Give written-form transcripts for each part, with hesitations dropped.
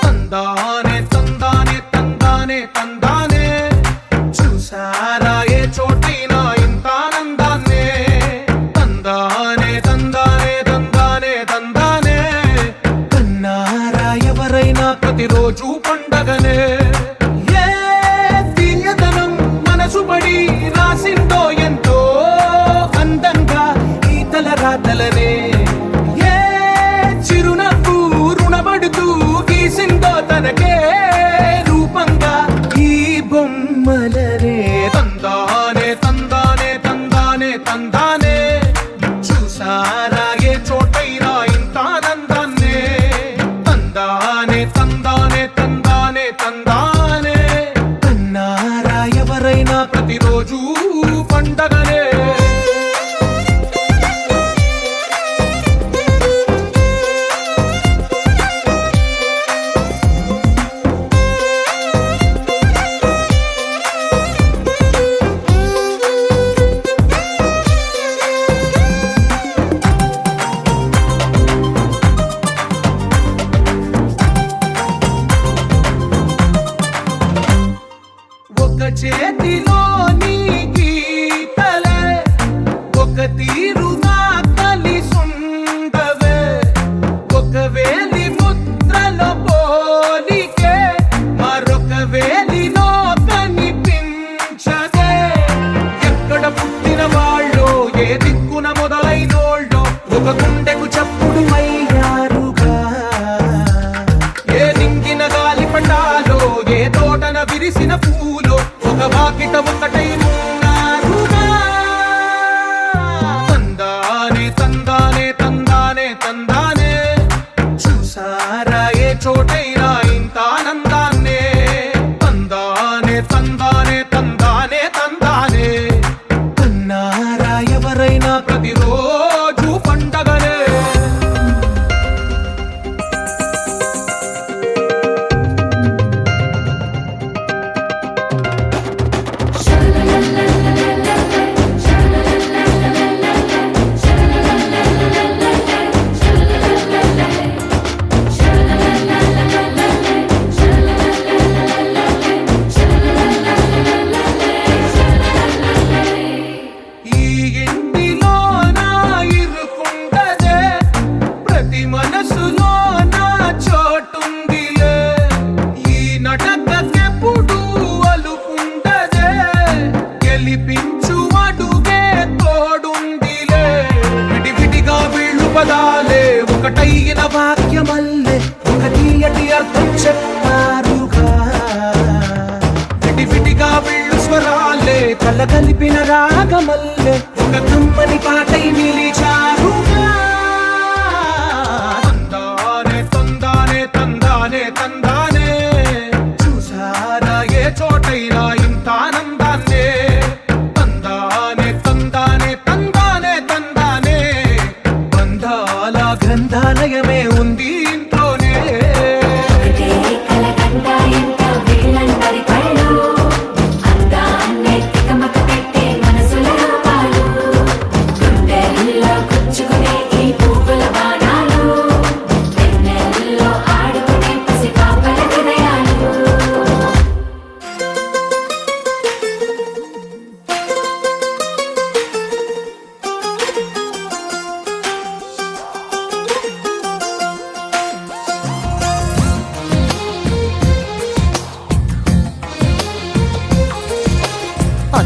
తందానే తందానే తందానే తందానే చూసారా ఏ చోటైనా ఇంత ఆనందాన్నే తందానే తందానే తందానే తందానే కన్నారా ఎవరైనా ప్రతిరోజు పండగనే ఏ తీయదనం మనసు పడి రాసిందో ఎంతో అందంగా ఈ తల రాతలనే తనకే రూపంగా ఈ బొమ్మలరే తందానే తందానే తందానే తందానే చూసారా ఏ చోటైనా ఇంత ఆనందాన్నే తందానే తందానే తందానే తందానే కన్నారా ఎవరైనా ప్రతిరోజు పండగనే చేతిలో నీ గీతలే ఒక తీరుగా కలిసుండవే ఒక వేలి ముద్రలో పోలికే మరొక వేలిలో కనిపించదే ఎక్కడ పుట్టిన వాళ్ళో ఏ దిక్కున మొదలైనోళ్ళో ఒక గుండెకు చప్పుడు అయ్యారుగా ఏ నింగిన గాలి పటాలో ఏ తోటన విరిసిన పూలో ఒక వాకిట ఒకటై ఉన్నారుగా తందానే తందానే తందానే తందానే చూసారా ఏ చోటైనా ఇంత ఆనందాన్నే తందానే తందానే తందానే తందానే కన్నారా ఎవరైనా ప్రతిరోజు పండగనే ఒకటైన వాక్యమల్లే ఒక తీయటి అర్థం చెప్పారుగా విడివిడిగా వీళ్ళు స్వరాలే కలగలిపిన రాగమల్లే ఒక కమ్మని పాటై నిలిచారుగా తందానే తందానే తందానే తందానే చూసా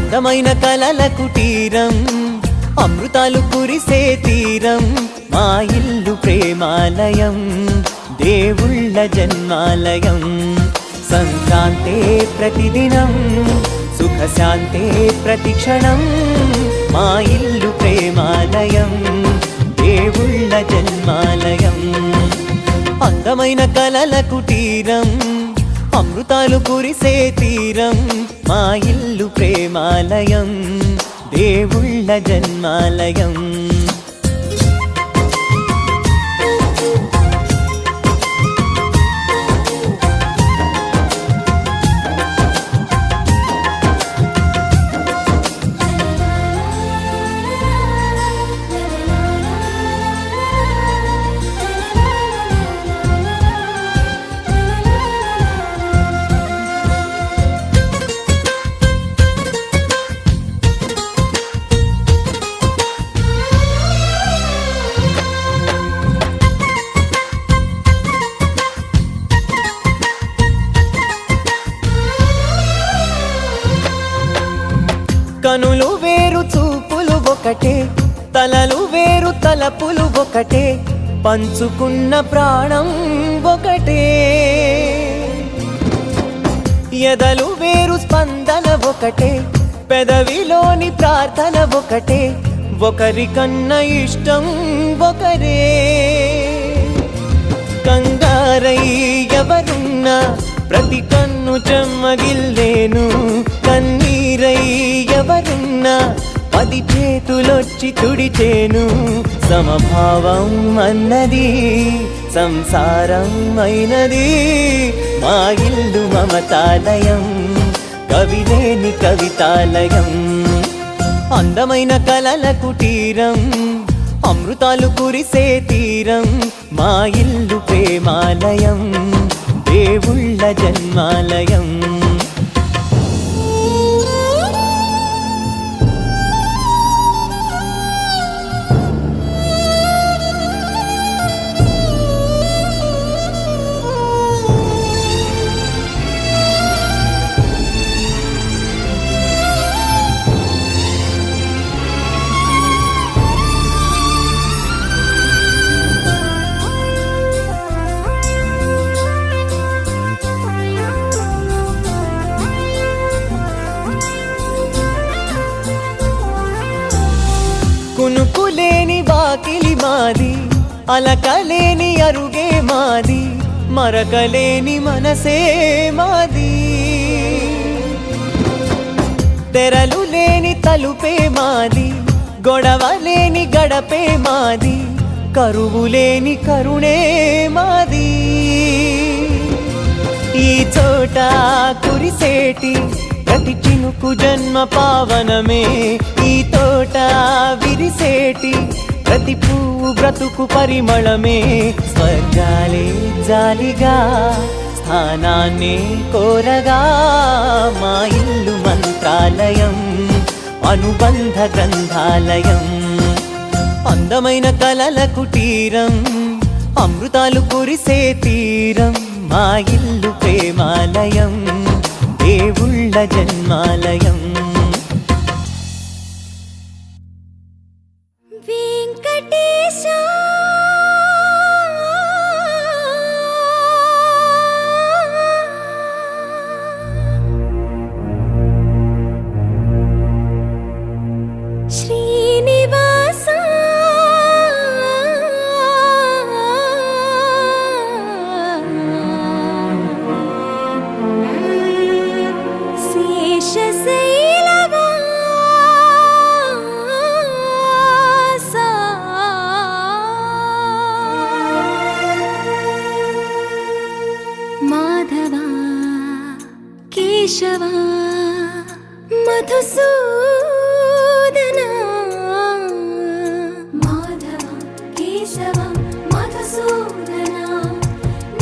అందమైన కలల కుటీరం, అమృతాలు కురిసే తీరం, మా ఇల్లు ప్రేమాలయం, దేవుళ్ళ జన్మాలయం. సంక్రాంతే ప్రతిదినం, సుఖశాంతే ప్రతిక్షణం, మా ఇల్లు ప్రేమాలయం, దేవుళ్ళ జన్మాలయం. అందమైన కలల కుటీరం, అమృతాలు కురిసే తీరం, మా ఇల్లు ప్రేమాలయం, దేవుళ్ళ జన్మాలయం. కనులు వేరు చూపులు ఒకటే, తలలు వేరు తలపులు ఒకటే, పంచుకున్న ప్రాణం ఒకటే. ఎదలు వేరు స్పందన ఒకటే, పెదవిలోని ప్రార్థన ఒకటే, ఒకరికన్నా ఇష్టం ఒకరే. కంగారై ఎవరున్నా ప్రతి కన్ను చెమ్మగిల్లేను, కన్నీరై ఎవరున్నా 10 చేతులొచ్చి తుడిచేను. సమభావం అన్నది సంసారం అయినది, మా ఇల్లు మమతాలయం, కవిలేని కవితాలయం. అందమైన కలల కుటీరం, అమృతాలు కురిసే తీరం, మా ఇల్లు ప్రేమాలయం, దేవుళ్ళ జన్మాలయం. కునుకులేని వాకిలి మాది, అలకలేని అరుగే మాది, మరకలేని మనసే మాది. తెరలు లేని తలుపే మాది, గొడవలేని గడపే మాది, కరువులేని కరుణే మాది. ఈ చోట కురిసేటి ప్రతి చినుకు జన్మ పావనమే, ఈ తోట విరిసేటి ప్రతి పువ్వు బ్రతుకు పరిమళమే. స్వర్గాలే జాలిగా స్థానాన్ని కోరగా, మా ఇల్లు మంత్రాలయం, అనుబంధ గ్రంథాలయం. అందమైన కలల కుటీరం, అమృతాలు కురిసే తీరం, మా ఇల్లు ప్రేమాలయం, దేవుళ్ళ జన్మాలయం. వెంకటేశ శ్రీనివాస మాధవా కేశవా మధుసూదనా. మాధవా కేశవా మధుసూదనా,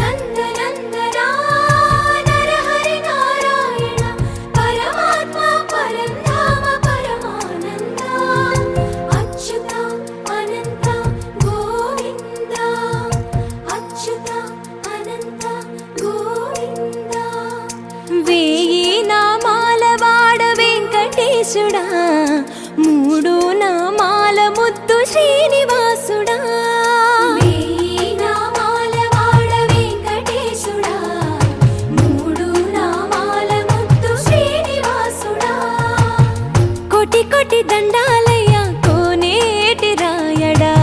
నందనందనా నరహరి నారాయణ, పరమాత్మ పరంధామ పరమానంద, అచ్యుత అనంత గోవింద, అచ్యుత అనంత గోవింద. వేయి నామాల వాడ వెంకటేశ వెంకటేశుడా మూడు నామాల ముద్దు శ్రీనివాసుడా వేయి నామాల వాడ వెంకటేశుడా మూడు నామాల ముద్దు శ్రీనివాసుడా కోటి కోటి దండాలయ్య కోనేటి రాయడా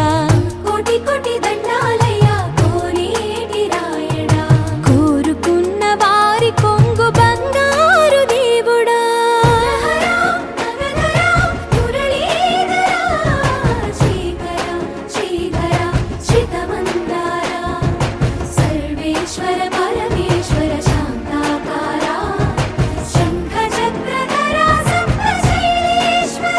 కోటి కోటి దండాలయ్య కోనేటి రాయడా కోరుకున్న వారి కొంగు బంగారు దేవుడా శ్రీకర శ్రీధర శ్రితమందార సర్వేశ్వర పరమేశ్వర శాంతాకార శంఖ చక్రధర సప్తశైలేశ్వర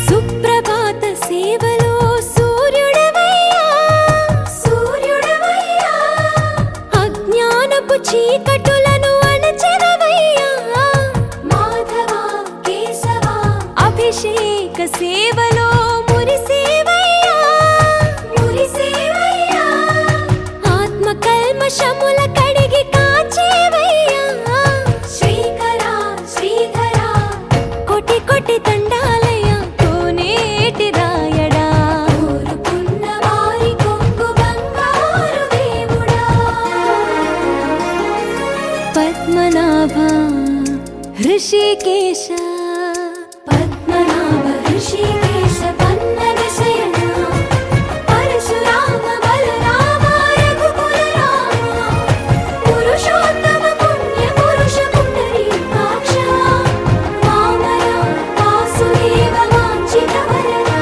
సుప్రభాత సేవలో సూర్యుడవయ్యా సూర్యుడవయ్యా అజ్ఞానపు చీకటులను అణచెదవయ్యా మాధవ కేశవ అభిషేక సేవలో మురిసేవయ్యా మురిసేవయ్యా ఆత్మ కల్మషముల కడిగి కాచేవయ్యా శ్రీకర శ్రీధర కోటి కోటి దండాలయ్య కోనేటి రాయడా కోరుకున్న వారి కొంగు బంగారు దేవుడా పద్మనాభ హృషికేశ పద్మనాభ హృషికేశ పన్నగ శయన పరశురామ బలరామ రఘుకుల రామ పురుషోత్తమ పుణ్య పురుష పుండరీకాక్ష వామన వాసుదేవ వాంఛిత వరదా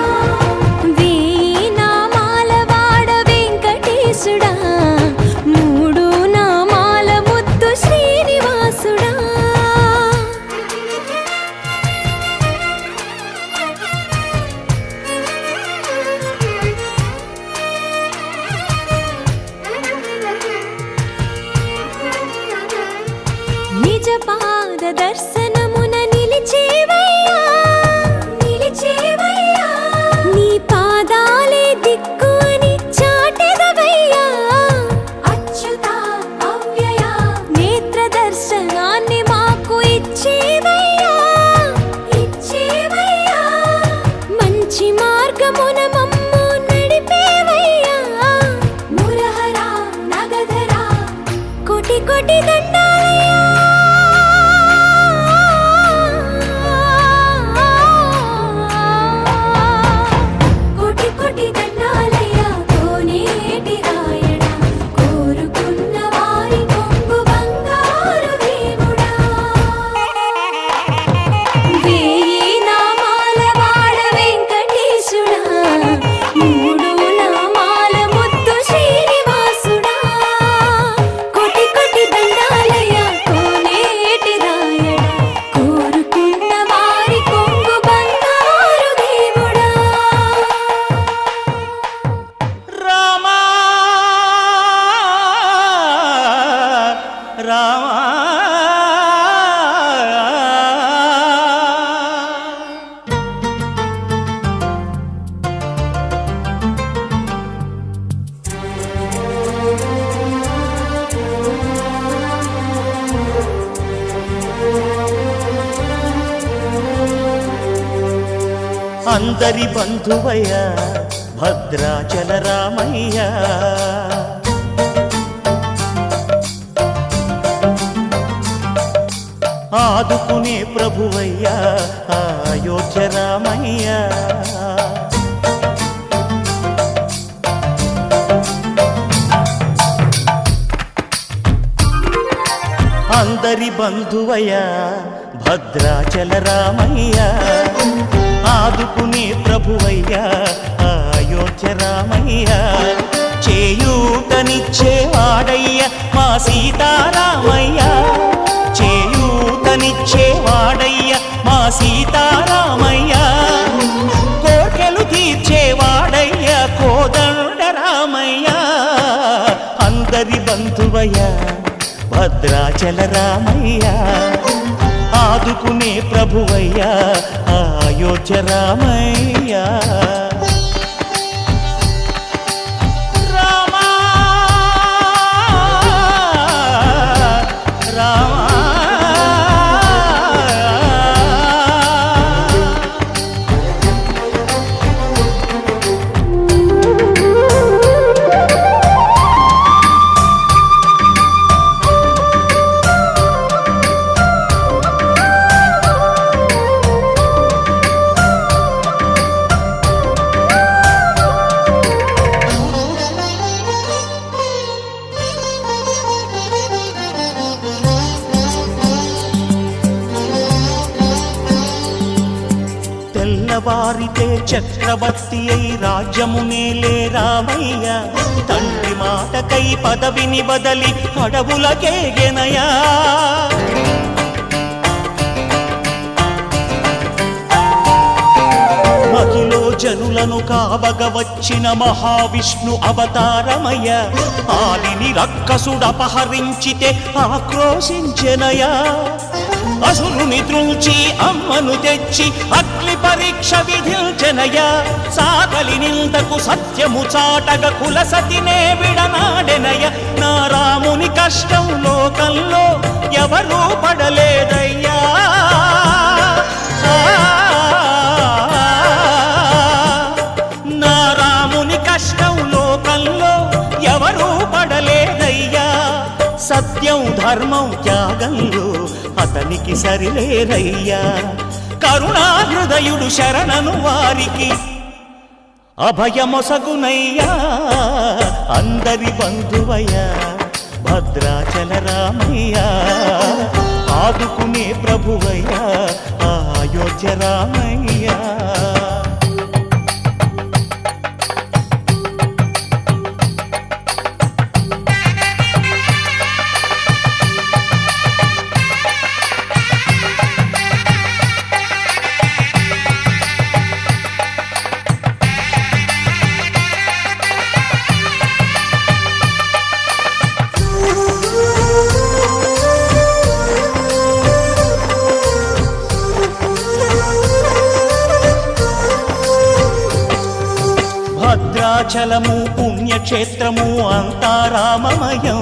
వేయి నామాల వాడ వెంకటేశుడా మూడు నామాల ముద్దు శ్రీనివాసుడా నిజ పాద దర్శనమున నిలిచేవయ్యా నిలిచేవయ్యా నీ పాదాలే దిక్కు అని చాటెదవయ్యా అచ్యుత అవ్యయ నేత్ర దర్శనాన్ని మాకు ఇచ్చేవయ్యా ఇచ్చేవయ్యా మంచి మార్గమున మమ్ము నడిపేవయ్యా మురహర నగధర కోటి కోటి దండాలయ్యా కోటి కోటి దండాలయ్య కోనేటి రాయడా కోరుకున్న వారి కొంగు బంగారు దేవుడా వేయి నామాల వాడ వెంకటేశుడా మూడు నామాల ముద్దు శ్రీనివాసుడా కోటి కోటి దండాలయ్య కోనేటి రాయడా కోరుకున్న వారి కొంగు బంగారు దేవుడా రామా రామా అందరి బంధువయ్య భద్రాచల రామయ్య ఆదుకునే ప్రభువయ్య అయోధ్య రామయ్య అందరి బంధువయ్య భద్రాచల రామయ్య ఆదుకునే ప్రభువయ్య అయోధ్య రామయ్య చేయూతనిచ్చేవాడయ్య మా సీతారామయ్య చేయూతనిచ్చేవాడయ్య మా సీతారామయ్య కోర్కెలు తీర్చేవాడయ్య కోదండ రామయ్య అందరి బంధువయ్య భద్రాచల రామయ్య ఆదుకునే ప్రభువయ్యా అయోధ్య రామయ్యా. రామా రామా తెల్లవారితే చక్రవర్తి అయి రాజ్యమునేలే రామయ్య. తండ్రి మాటకై పదవిని బదలి అడవులకేగెనయా. మహిలో జనులను కావగ వచ్చిన మహావిష్ణు అవతారమయ్య. ఆలిని రక్కసుడపహరించితే ఆక్రోశించెనయా. అసురుని త్రుంచి అమ్మను తెచ్చి అగ్ని పరీక్ష విధించెనయ. సాగలి నిందకు సత్యము చాటగ కులసతినే విడనాడెనయ. నా రాముని కష్టం లోకంలో ఎవరూ పడలేదయ్యా. నా రాముని కష్టం లోకంలో ఎవరూ పడలేదయ్యా. సత్యం ధర్మం త్యాగంలో అతనికి సరిలేరయ్యా. కరుణా హృదయుడు శరణను వారికి అభయమొసగునయ్యా. అందరి బంధువయ్యా భద్రాచల రామయ్యా. ఆదుకునే ప్రభువయ్యా అయోధ్య రామయ్యా. భద్రాచలము పుణ్యక్షేత్రము అంతా రామమయం.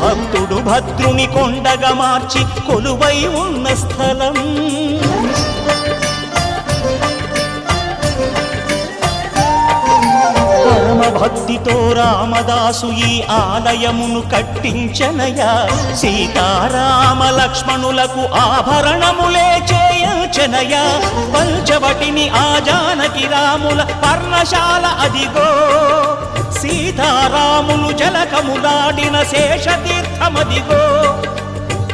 భక్తుడు భద్రుని కొండగా మార్చి కొలువై ఉన్న స్థలం. పరమ భక్తితో రామదాసు ఈ ఆలయమును కట్టించనయా. సీతారామ లక్ష్మణులకు ఆభరణములే చేయించనయా. పంచవటిని ఆ జానకి రాముల పర్ణశాల అదిగో. సీతారాములు జలకములాడిన శేషతీర్థమదిగో.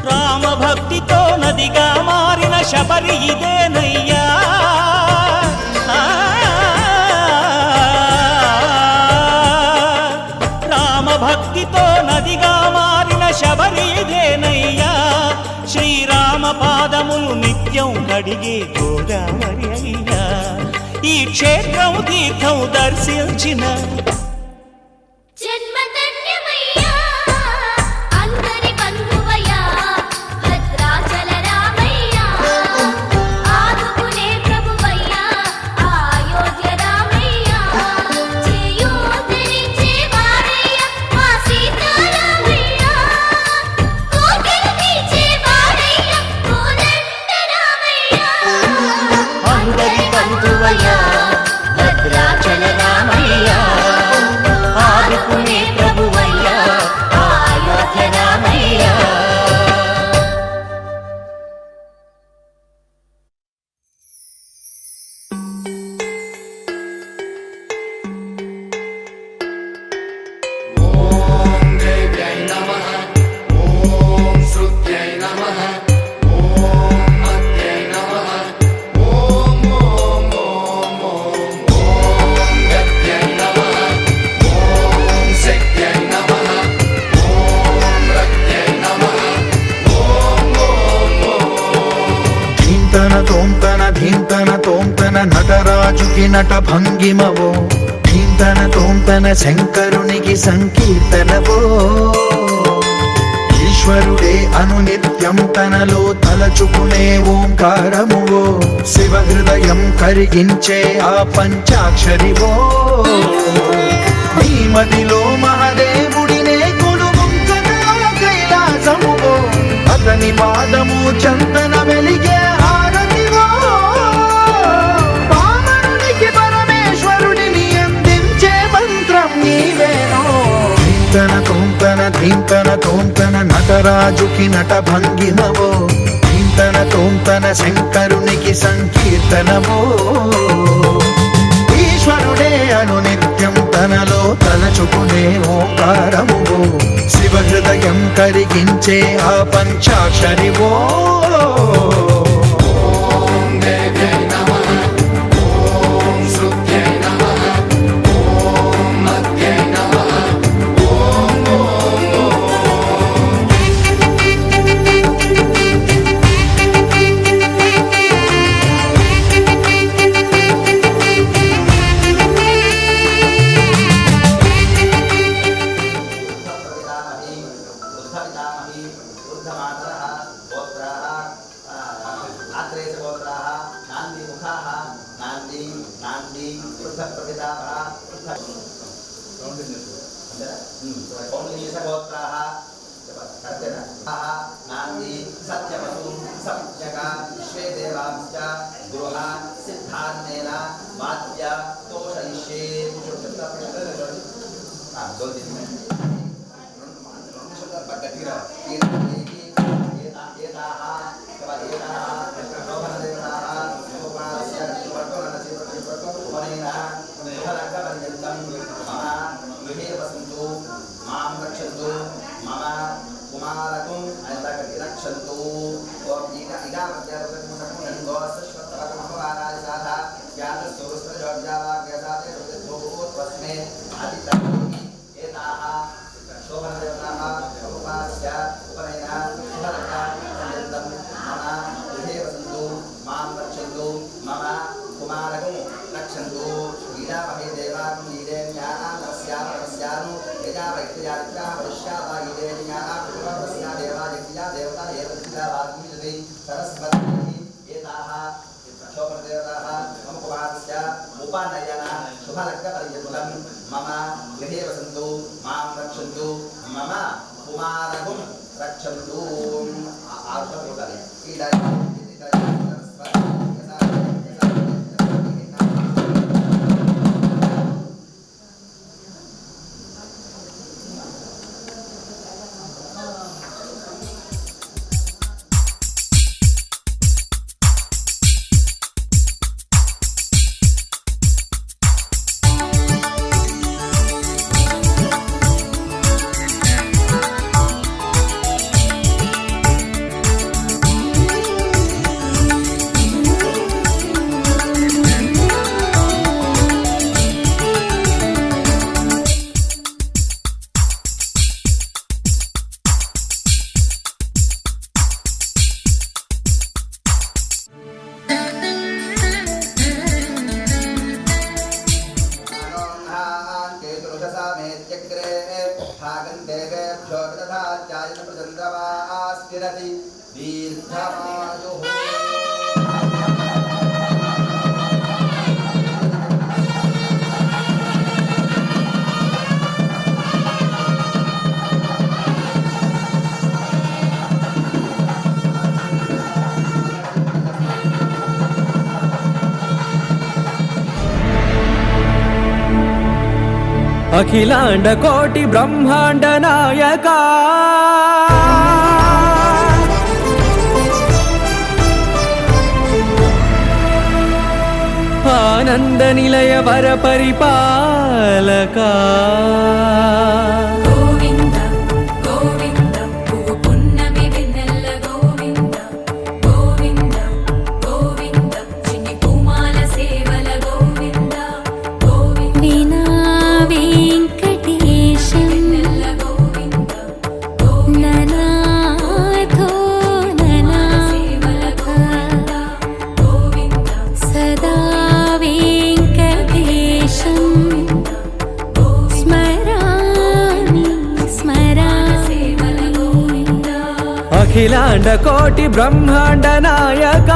రామభక్తితో నదిగా మారిన శబరి ఇదేనయ్యా. భక్తితో నదిగా మారిన శబరి ఇదేనయ్యా. శ్రీరామ పాదములు నిత్యం కడిగే గోదావరి అయ్యా. ఈ క్షేత్రం తీర్థం దర్శించిన భద్రాచల రామయ్య. ఆదుకునే ప్రభువయ్య అయోధ్య రామయ్య. ధీంతన తోంతన నటరాజుకి నట భంగిమవో. ధీంతన తోంతన శంకరునికి సంకీర్తనవో. ఈశ్వరుడే అనునిత్యం తనలో తలచుకునే ఓంకారమువో శివ హృదయం కరిగించే ఆ పంచాక్షరివో నీ మదిలో మహాదేవుడినే కొలువుంచగా కైలాసమువో అతని పాదము చందన వెలిగే హారతివో పామరునికి పరమేశ్వరుడిని అందించే మంత్రం నీవేనో ధీంతన తోంతన నటరాజుకి నట భంగిమవో ధీంతన శంకరునికి సంకీర్తనవో ఈశ్వరుడే అనునిత్యం తనలో తలచుకునే ఓంకారమువో శివ హృదయం కరిగించే ఆ పంచాక్షరివో అఖిలాండ కోటి బ్రహ్మాండ నాయకా ఆనంద నిలయ వర పరిపాలకా గోవింద గోవింద పువ్వు పున్నమి వెన్నెల గోవింద గోవింద గోవింద చిన్ని పూమాల సేవల గోవింద గోవింద వీణా వెంకటేశం వెన్నెల గోవింద ననాథో ననా సేవల గోవింద గోవింద సదా వెంకటేశం స్మరామి అఖిలాండ కోటి బ్రహ్మాండ నాయక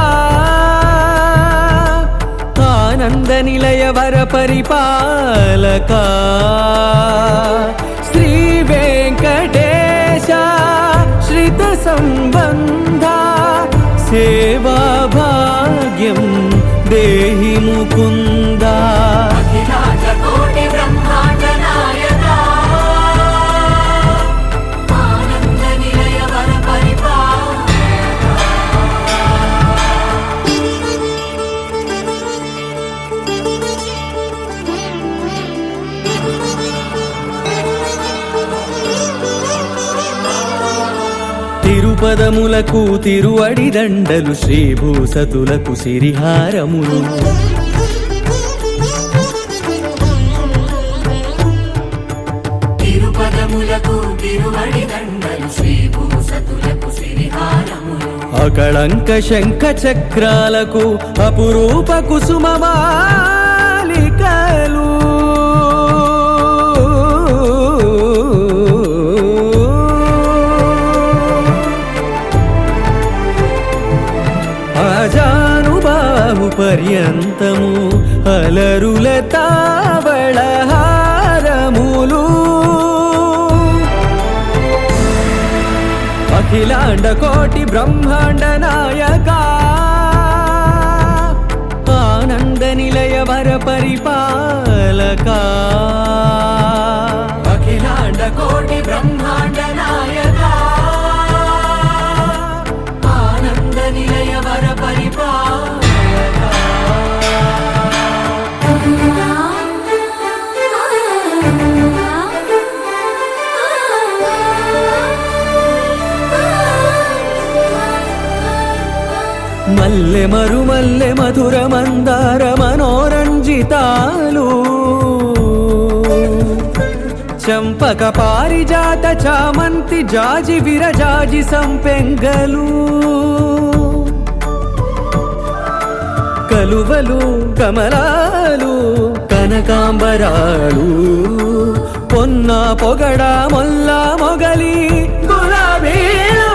ఆనంద నిలయ వర పరిపాలక శ్రీ వెంకటేశ శ్రిత సంబంధ సేవా భాగ్యం దేహి ముకుంద అఖిలాండ కోటి బ్రహ్మాండ నాయక ఆనంద నిలయ వర తిరుపదములకు తిరువడి దండలు శ్రీభూసతులకు సిరిహారములు తిరుపదములకు తిరువడి దండలు శ్రీభూసతులకు సిరిహారములు అకళంక శంఖ చక్రాలకు అపురూప కుసుమమాలికలు అజానుబాహు పర్యంతము అలరుల తావళహారములు అఖిలాండ కోటి బ్రహ్మాండ నాయక ఆనంద నిలయ వర పరిపాలక అఖిలాండ కోటి బ్రహ్మాండ నాయక ఆనంద నిలయ వర మల్లె మరుమల్లె మధుర మందార మనోరంజితాలు చంపక పారిజాత చామంతి జాజి విరజాజి సంపెంగలు కలువలు కమలాలు కనకాంబరాలు పొన్న పొగడ మొల్ల మొగలి గులాబీలు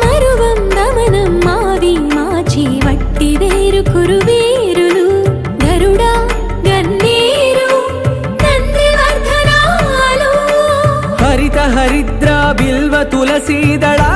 మరువందమనం మావి మాచి వట్టి వేరు కురువేరులు గరుడా గన్నేరు నందివర్ధనాలు హరిత హరిద్ర బిల్వ తులసీదళాలు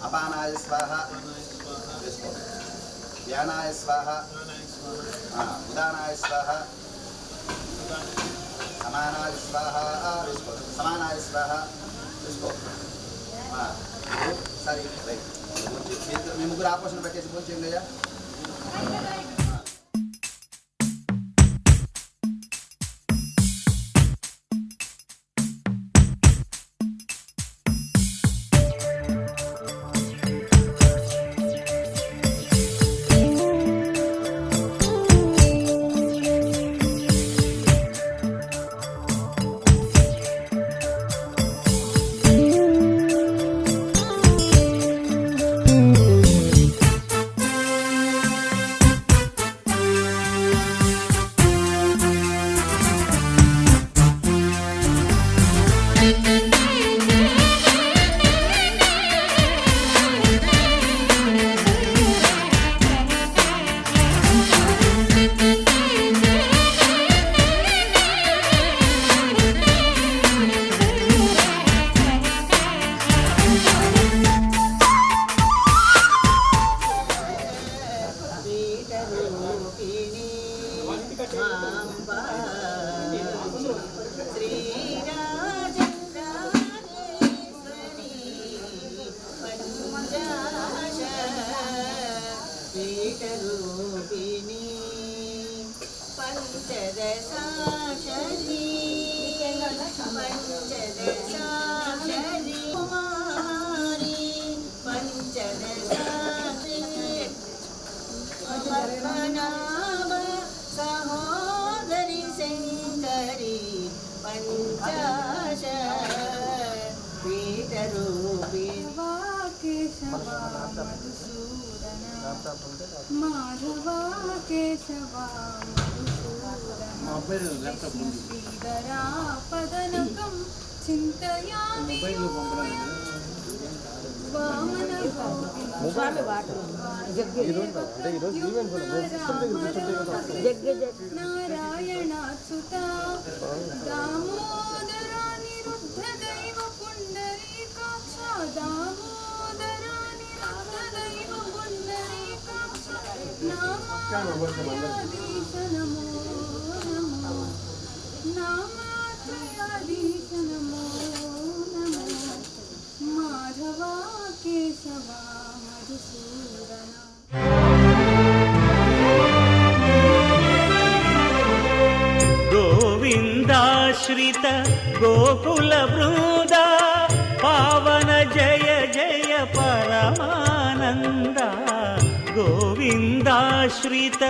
అపానాయ స్వాహ వ్యానాయ స్వాహ ఉదానాయ స్వాహ సమానాయ స్వాహ సమానాయ స్వాహ సరే రైట్ మీ ముగ్గురు ఆపోషన్ పెట్టేసి భోజనం చేయండి అయ్యా. సహోదరి శంకరి పంచాశ పీఠరూపి కేశవా మధుసూదన మాధవా కేశవా శ్రీధరా పదనకం చింతయామి వామన నారాయణాచ్యుత దామోదరా నిరుద్ధ దైవ పుండరీకాక్ష దామోదరా నిరుద్ధ దైవ పుండరీకాక్ష నామాత్రయాధీశ నమో నమో నామాత్రయాధీశ నమో నమో మాధవా కేశవా మధుసూదన గోవిందాశ్రిత గోకుల బృంద పావన జయ జయ పరమానంద గోవిందాశ్రిత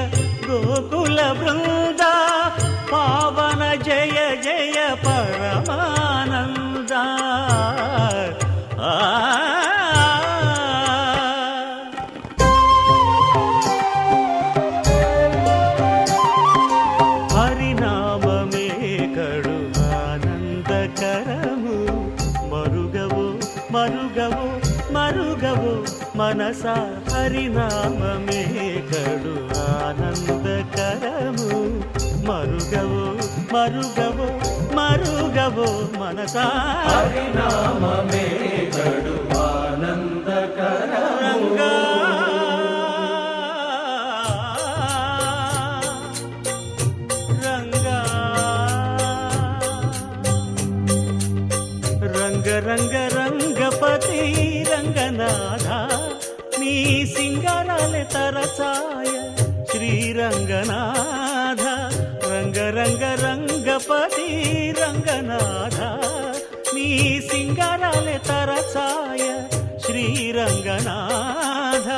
గోకుల బృంద పావన జయ జయ పరమానంద హరినామమే కడు ఆనందకరము మరుగవు మరుగవు మరుగవు మనసా హరినామమే కడు ఆనందకరము మరుగవు మరుగవు మరుగవు మనసా హరినామమే కడు ఆనందకరము రంగ రంగ రంగపతి రంగనాథ నీ సింగారాలే తరచాయ శ్రీరంగనాథ రంగ రంగ రంగపతి రంగనాథ నీ సింగారాలే తరచాయ శ్రీరంగనాథ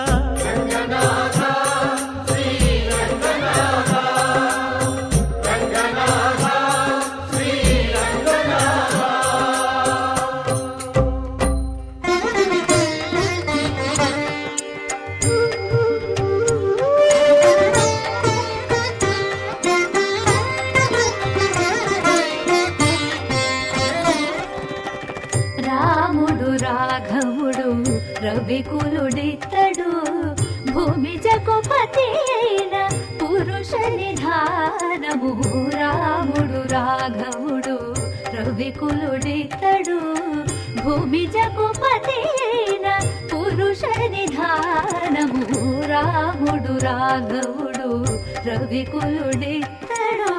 రాముడు రాఘవుడు రవికులుడితడు భూమి జగపతి అయిన పురుష నిధానము రాముడు రాఘవుడు రవికులుడితడు భూమి జగపతి అయిన పురుష నిధానము రాముడు రాఘవుడు రవికులుడితడు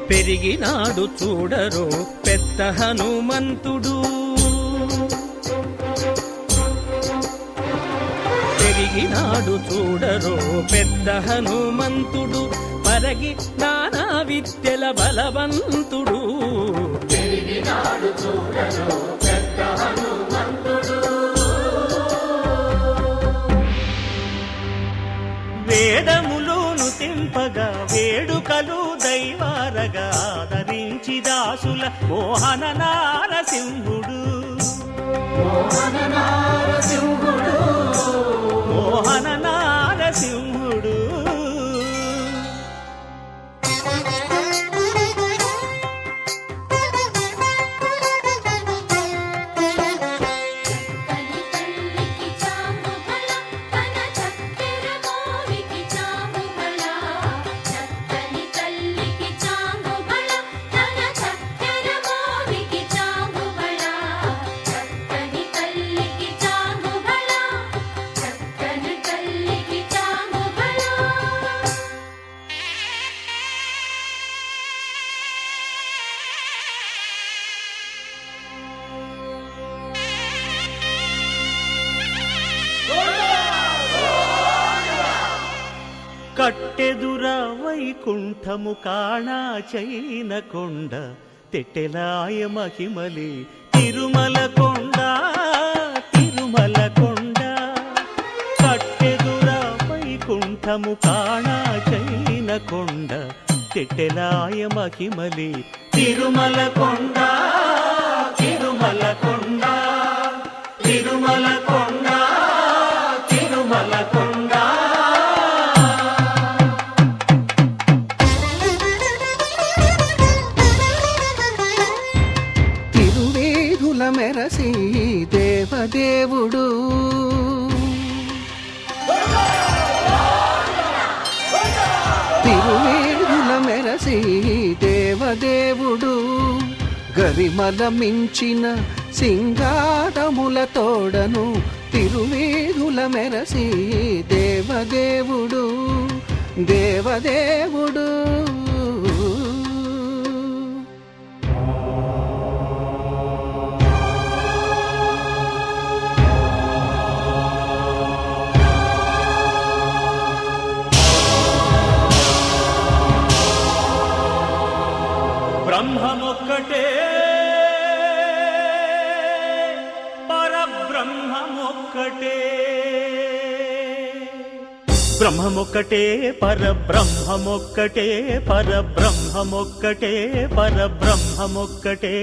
పెరిగినాడు చూడరో పెద్ద హనుమంతుడు పెరిగినాడు చూడరో పెద్ద హనుమంతుడు పరగి నానా విద్యల బలవంతుడు పెరిగినాడు చూడరో పెద్ద హనుమంతుడు వేదములోను తెంపగా వేడుకలు దైవారగా ఆదరించి దాసుల మోహన నారసింహుడు మోహన నారసింహుడు చాంగు కట్టెదుర వైకుంఠము కాణా చైన కొండ తెట్టెలాయ మహిమలి తిరుమల కొండ తిరుమల కొండ కట్టెదుర వైకుంఠము కాణా చైన కొండ తెట్టెలాయ మహిమలి తిరుమల కొండ తిరుమల కొండ తిరుమల కొండ తిరుమల కొండ. తిరువేధుల మెరసి దేవదేవుడు తిరువేధుల మెరసి దేవదేవుడు గరిమల మించిన సింగారముల తోడను తిరువేధుల మెరసి దేవదేవుడు దేవదేవుడు. బ్రహ్మమొక్కటే పరబ్రహ్మమొక్కటే బ్రహ్మమొక్కటే పరబ్రహ్మమొక్కటే పరబ్రహ్మమొక్కటే పరబ్రహ్మమొక్కటే.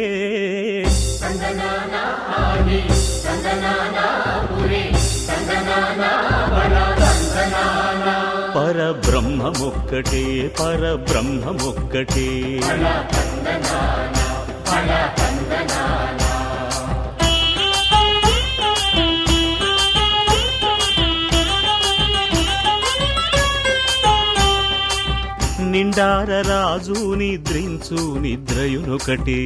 పరబ్రహ్మమొక్కటే పరబ్రహ్మమొక్కటే. నిండార రాజు నిద్రించు నిద్రయునొకటే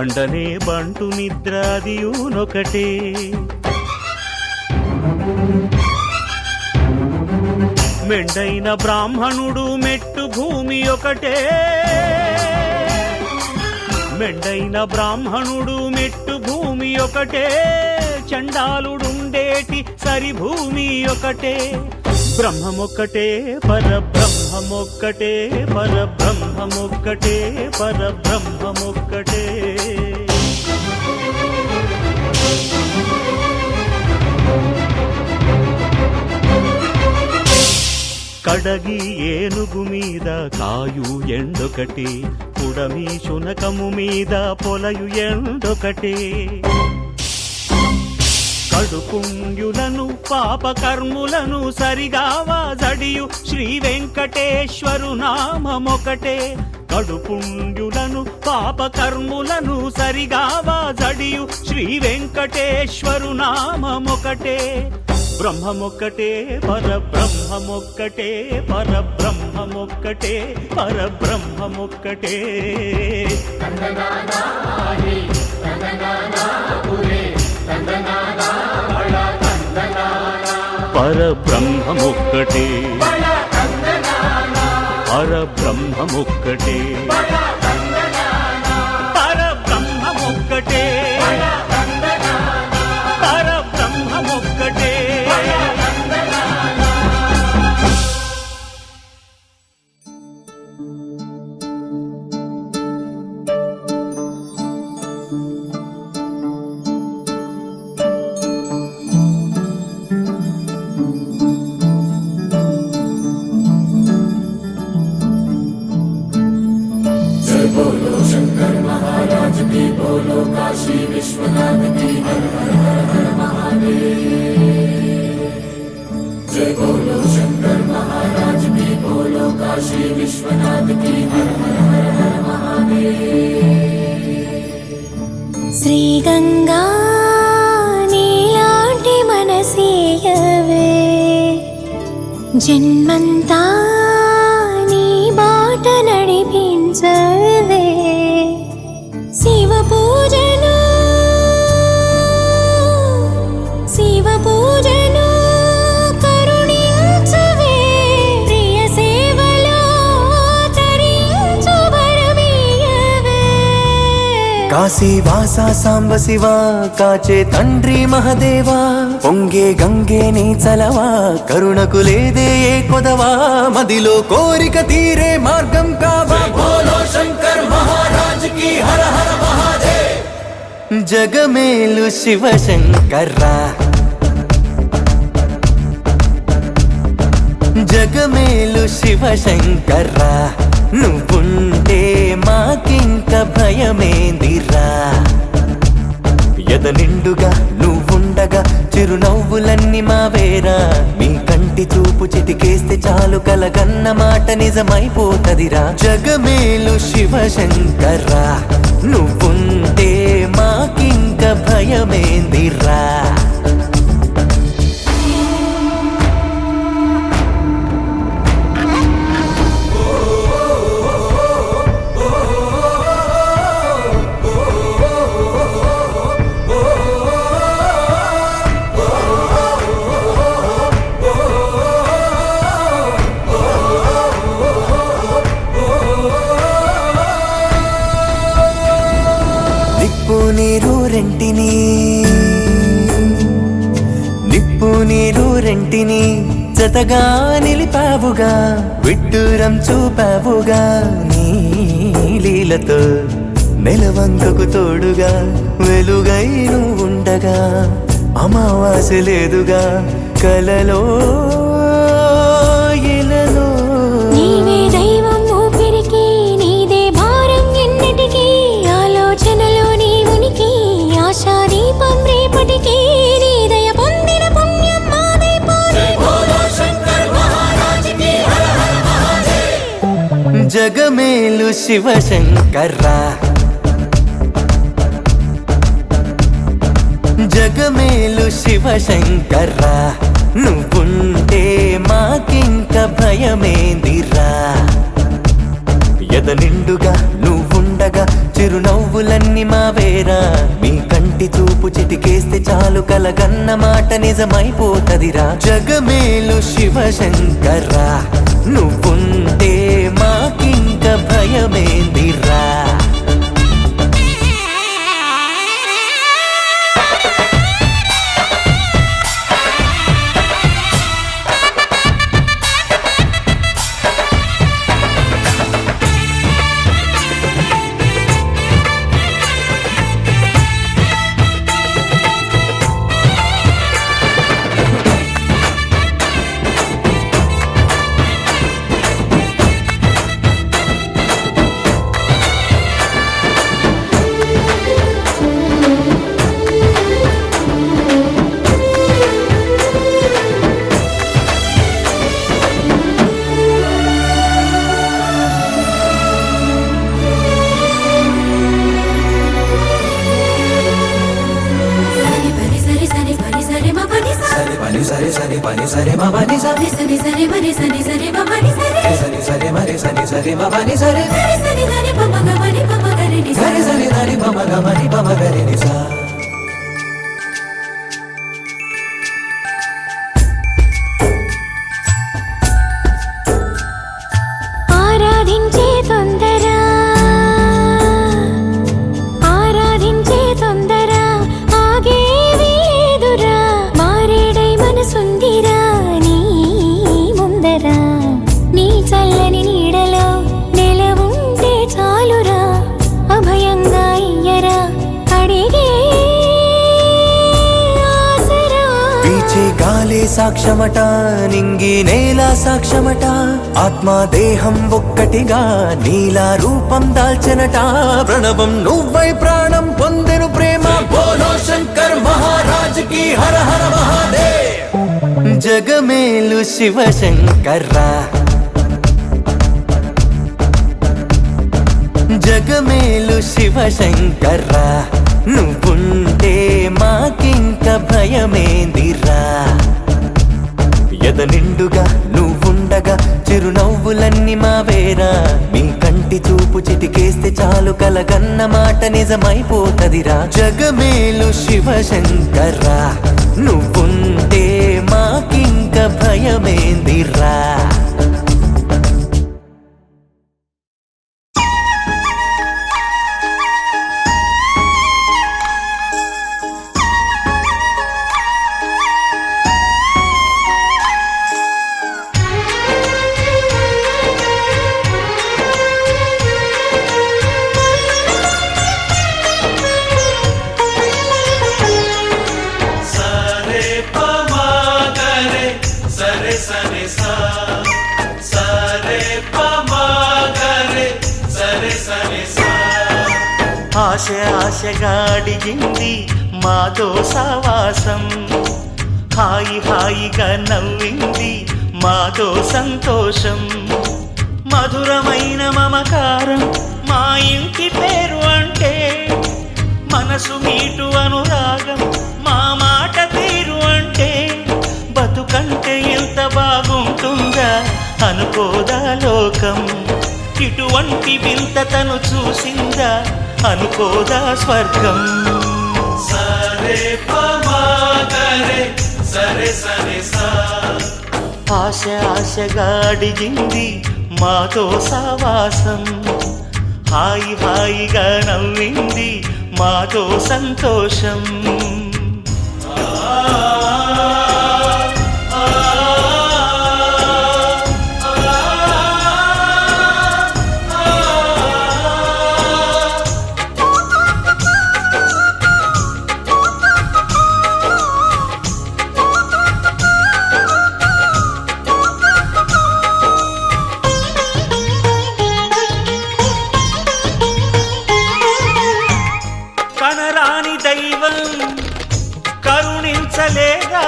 అండనే బంటు నిద్రాదియునొకటే మెండైన బ్రాహ్మణుడు మెట్టు భూమి ఒకటే మెండైన బ్రాహ్మణుడు మెట్టు భూమి ఒకటే చండాలుడుండేటి సరి భూమి ఒకటే. బ్రహ్మమొక్కటే పరబ్రహ్మమొక్కటే పరబ్రహ్మమొక్కటే పరబ్రహ్మమొక్కటే. కడగి ఏనుగు మీద కాయు ఎండొకటి పుడమి శునకము మీద పొలయు ఎండొకటి కడుపుండ్యులను పాపకర్ములను సరిగావా జడియు శ్రీ వెంకటేశ్వరు నామమొకటే కడుపుండ్యులను పాపకర్ములను సరిగావా జడియు శ్రీ వెంకటేశ్వరు నామమొకటే. బ్రహ్మమొక్కటే పరబ్రహ్మమొక్కటే పరబ్రహ్మమొక్కటే పరబ్రహ్మమొక్కటే. పరబ్రహ్మమొక్కటే పరబ్రహ్మమొక్కటే పరబ్రహ్మమొక్కటే పరబ్రహ్మమొక్కటే. శ్రీ గంగా నీలాంటి మనసీయవే జన్మంతా నీ బాట నడిపించవే శివ పూజను కరుణించవే ప్రియ సేవలో తరించు వరమీయవే కాశీవాస సాంబ శివ కాచే తండ్రి మహదేవా పొంగే గంగే నీ చలవా కరుణకు లేదే ఏ కొదవా మదిలో కోరిక తీరే మార్గం కావా బోలో శంకర్ మహారాజ్ కి హర హర మహాదేవ్ జగమేలు శివ శంకర్రా జగమేలు శివ శంకర్రా నువ్వుంటే మాకింక భయమేందిరా ఎద నిండుగా నువ్వుండగా చిరునవ్వులన్నీ మావేరా మీ కంటి చూపు చిటికేస్తే చాలు కలగన్న మాట నిజమైపోతదిరా జగమేలు శివ శంకర్రా నువ్వుంటే మాకింక భయమేందిరా నిప్పు నీరు రెంటిని జతగా నిలిపావుగా విడ్డూరం చూపావుగా నీ లీలతో నెలవంకకు తోడుగా వెలుగై నువ్వుండగా అమావాస్య లేదుగా కలలో ఇలలో నీవే దైవం ఊపిరికి నీదే భారం ఎన్నటికీ ఆలోచనలో నీ ఉనికి ఆశా దీపం రేపటికి నీ దయ పొందిన పుణ్యం మాదైపోయి బోలో శంకర్ మహారాజ్ కి హర హర మహాదేవ్ జగమేలు శివ శంకర్రా జగమేలు శివ శంకర్రా నువ్వుంటే మాకింక భయమేందిరా ఎద నిండుగా నువ్వుండగా చిరునవ్వులన్నీ మావేరా మీ కంటి చూపు చిటికేస్తే చాలు కలగన్న మాట నిజమైపోతదిరా జగమేలు శివ శంకర్రా నువ్వుంటే మాకింక భయమేందిరా ఆరాధించే తొందర ఆగేవి లేదురా మారేడై మనసుందిరా నీ ముందర నీ చల్లని నీడలో నెలవుంటే చాలురా అభయంగా ఇయ్యరా అడిగే ఆసరా పీచే గాలే సాక్ష్యమట నింగి నేల సాక్ష్యమట ఆత్మ దేహం ఒక్కటిగా నీలా రూపం దాల్చనట ప్రణవం నువ్వై ప్రాణం పొందెను ప్రేమ బోలో శంకర్ మహారాజ్ కి హర హర మహాదేవ్ జగమేలు శివ శంకర్రా జగమేలు శివ శంకర్రా నువ్వుంటే మాకింక భయమేందిరా ఎద నిండుగా నువ్వుండగా చిరునవ్వులన్నీ మావేరా మీ కంటి చూపు చిటికేస్తే చాలు కలగన్న మాట నిజమైపోతదిరా జగమేలు శివ శంకర్రా నువ్వుంటే మాకింక భయమేందిరా పమాగరే సరే సరే సా సరే పమాగరే సరే సరే సా ఆశ ఆశగా అడిగింది మాతో సావాసం హాయి హాయిగా నవ్వింది మాతో సంతోషం మధురమైన మమకారం మా ఇంటి పేరు అంటే మనసు మీటు అనురాగం మా మాట తీరు అంటే బతుకంటే ఎంత బాగుంటుందా అనుకోదా లోకం ఇటువంటి వింత తను చూసిందా అనుకోదా స్వర్గం సరే పమాగరే సరే సరే సా ఆశ ఆశగా అడిగింది మాతో సావాసం హాయి హాయిగా నవ్వింది మాతో సంతోషం కనరాని దైవం కరుణించలేగా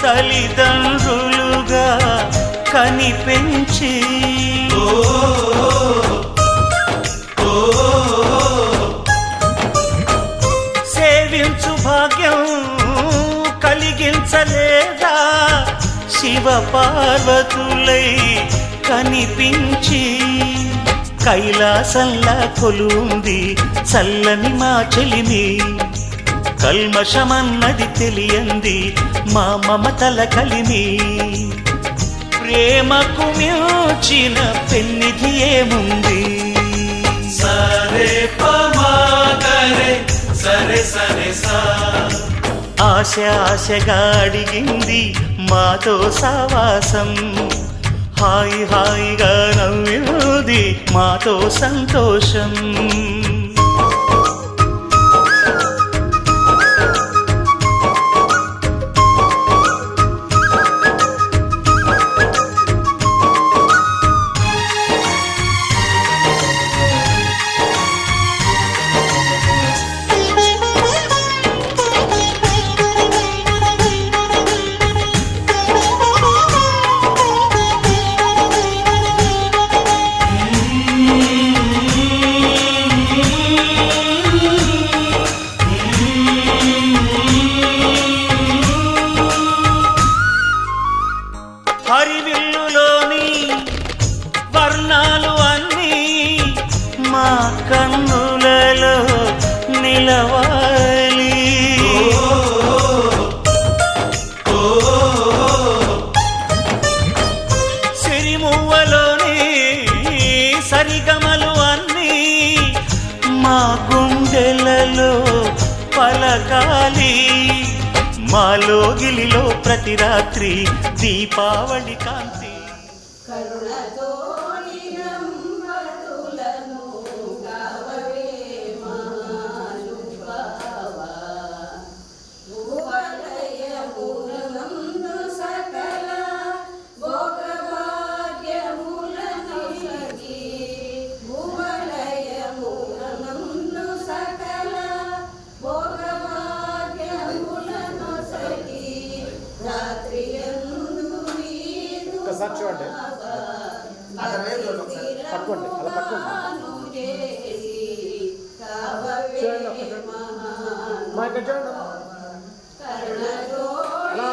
తల్లిదండ్రులుగా కనిపెంచి సేవించు భాగ్యం కలిగించలేదా శివ పార్వతులై కనిపించి కైలాసంలా కొలుంది చల్లని మా చెలిమి కల్మషమన్నది తెలియంది మా మమతల కలిమి ప్రేమకు మించిన పెన్నిధి ఏముంది సరే పమాగరే సరే సరే సా ఆశ ఆశగా అడిగింది మాతో సావాసం హాయి హాయిగా నవ్వింది మాతో సంతోషం హరివిల్లులోని వర్ణాలు అన్నీ మా కన్నులలో నిలవాలి సిరిమువ్వలోని సరిగమలు అన్నీ మా గుండెలలో పలకాలి మాలో గిలిలో ప్రతి రాత్రి దీపావళి కాంతి ఒకసారి చూడండి అక్కడ ఏం చూడండి ఒకసారి పట్టుకోండి అలా పట్టుకోండి చూడండి ఒక్కసారి మా ఇక్కడ చూడండి అలా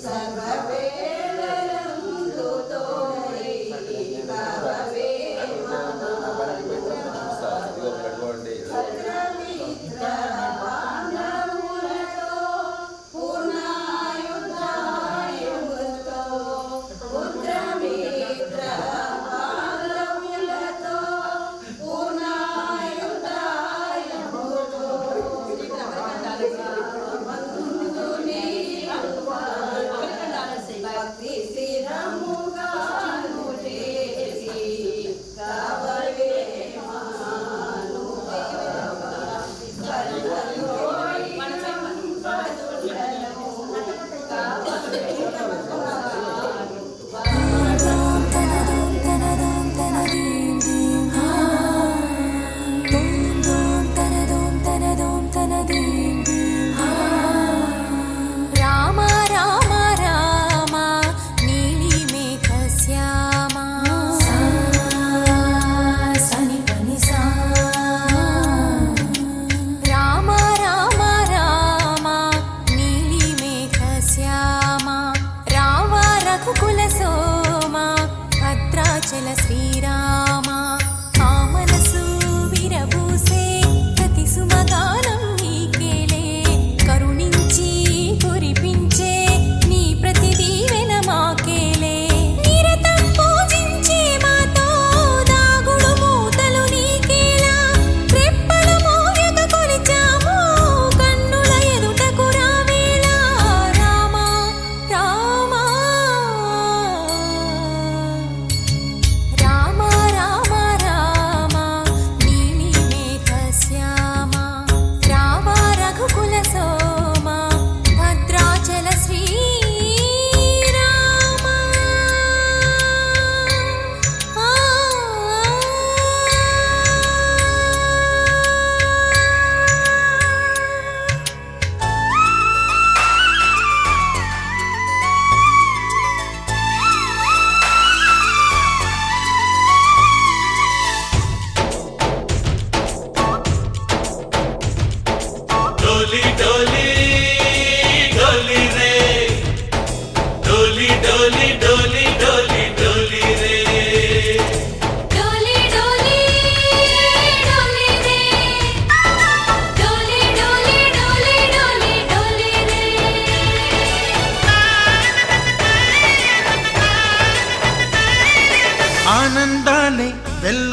సర్వవేళ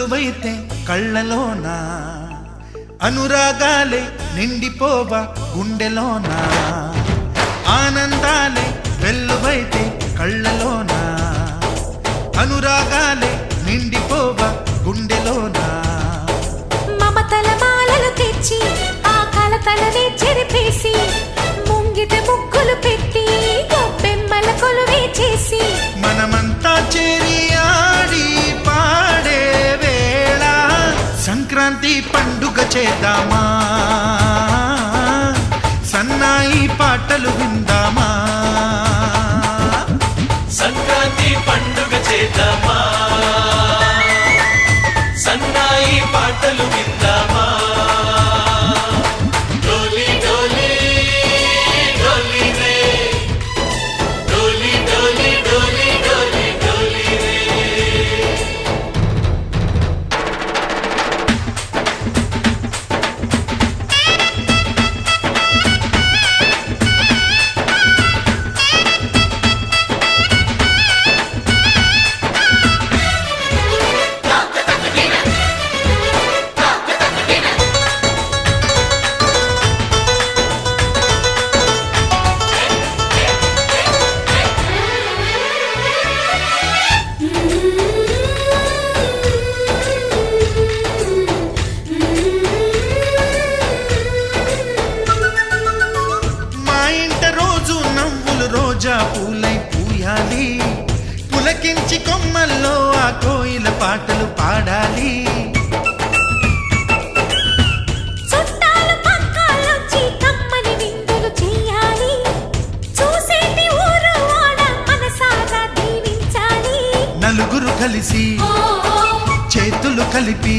వెల్లువైతే కళ్ళలోన అనురాగాలే నిండిపోవా గుండెలోన ఆనందాలే వెల్లువైతే కళ్ళలోన అనురాగాలే నిండిపోవా గుండెలోన మమతల మాలలు తెచ్చి ఆ కలతలనే చెరిపేసి ముంగిట ముగ్గులు పెట్టి గొప్పెమ్మల కొలువే చేసి మనమంతా చేరి ఆడి పాడే వేళ సంక్రాంతి పండుగ చేద్దామా సన్నాయి పాటలు విందామా సంక్రాంతి పండుగ చేద్దామా సన్నాయి పాటలు విందామా డోలి డోలి డోలి రే డోలి డోలి డోలి డోలి డోలి రే మా ఇంట రోజు నవ్వులు రోజా పూలై పూయాలి పులకించి కొమ్మల్లో ఆ కోయిల పాటలు పాడాలి చుట్టాలు పక్కాలొచ్చి కమ్మని విందులు చేయాలి చూసేటి ఊరు వాడ మనసారా దీవించాలి నలుగురు కలిసి చేతులు కలిపి